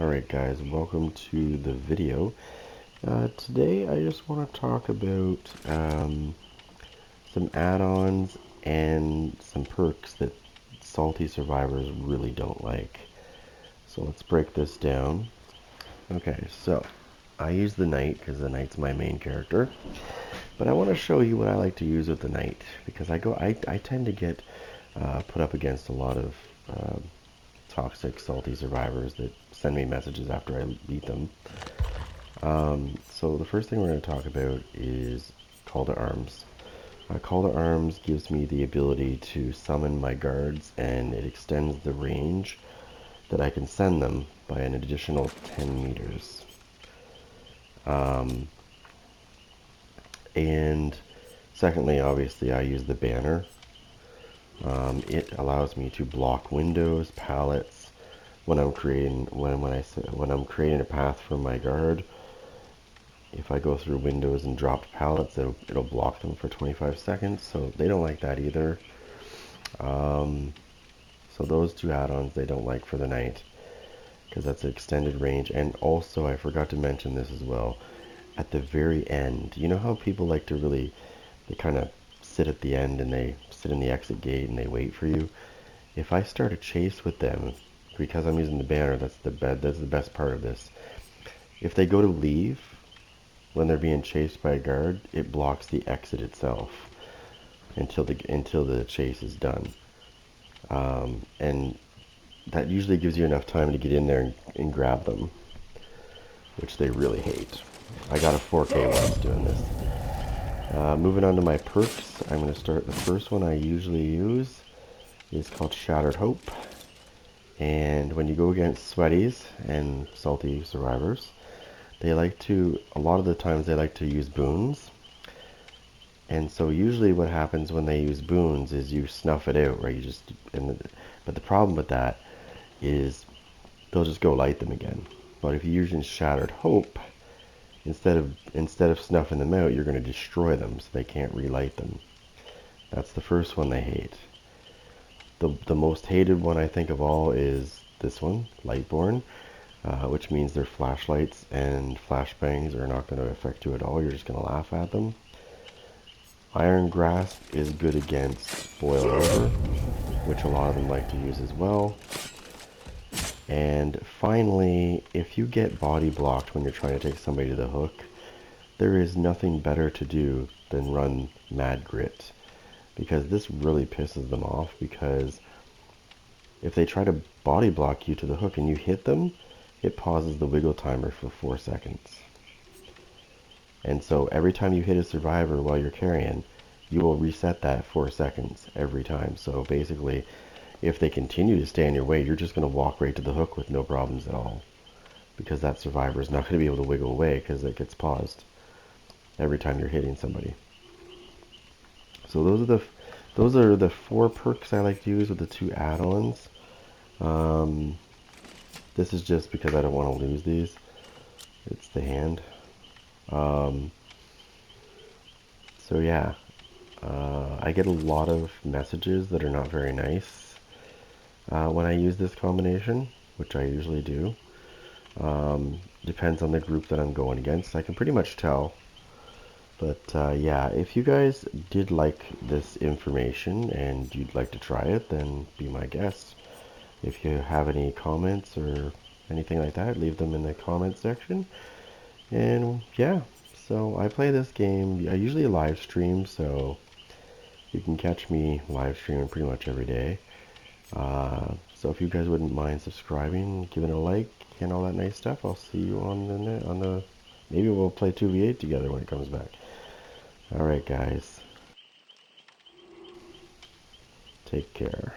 Alright guys, welcome to the video. Today I just want to talk about some add-ons and some perks that salty survivors really don't like. So let's break this down. Okay, so I use the knight because the knight's my main character. But I want to show you what I like to use with the knight because I tend to get put up against a lot of toxic salty survivors that send me messages after I beat them. So the first thing we're going to talk about is Call to Arms. Call to Arms gives me the ability to summon my guards, and it extends the range that I can send them by an additional 10 meters. And secondly, obviously, I use the banner. It allows me to block windows, pallets when I'm creating when I'm creating a path for my guard. If I go through windows and drop pallets, it'll block them for 25 seconds, so they don't like that either. So those two add-ons they don't like for the night, because that's an extended range. And also, I forgot to mention this as well, at the very end, you know how people like to they kind of sit at the end and they sit in the exit gate and they wait for you? If I start a chase with them, because I'm using the banner, that's the best part of this. If they go to leave, when they're being chased by a guard, it blocks the exit itself until the chase is done. And that usually gives you enough time to get in there and grab them, which they really hate. I got a 4K once doing this. Moving on to my perks, I'm going to start. The first one I usually use is called Shattered Hope. And when you go against sweaties and salty survivors, a lot of the times they like to use boons. And so usually what happens when they use boons is you snuff it out, right? But the problem with that is they'll just go light them again. But if you're using Shattered Hope, instead of snuffing them out, you're going to destroy them so they can't relight them. That's the first one they hate. The most hated one I think of all is this one, Lightborn, which means their flashlights and flashbangs are not going to affect you at all. You're just going to laugh at them. Iron Grasp is good against Boil Over, which a lot of them like to use as well. And finally, if you get body blocked when you're trying to take somebody to the hook, there is nothing better to do than run Mad Grit, because this really pisses them off, because if they try to body block you to the hook and you hit them, it pauses the wiggle timer for 4 seconds. And so every time you hit a survivor while you're carrying, you will reset that 4 seconds every time. So basically, if they continue to stay in your way, you're just going to walk right to the hook with no problems at all, because that survivor is not going to be able to wiggle away because it gets paused every time you're hitting somebody. So those are the 4 perks I like to use with the 2 add-ons. This is just because I don't want to lose these. It's the hand. So yeah, I get a lot of messages that are not very nice when I use this combination, which I usually do. Depends on the group that I'm going against. I can pretty much tell. But yeah, if you guys did like this information and you'd like to try it, then be my guest. If you have any comments or anything like that, leave them in the comment section. And yeah, so I play this game. I usually live stream, so you can catch me live streaming pretty much every day. So if you guys wouldn't mind subscribing, giving it a like, and all that nice stuff, I'll see you on the maybe we'll play 2v8 together when it comes back. Alright guys, take care.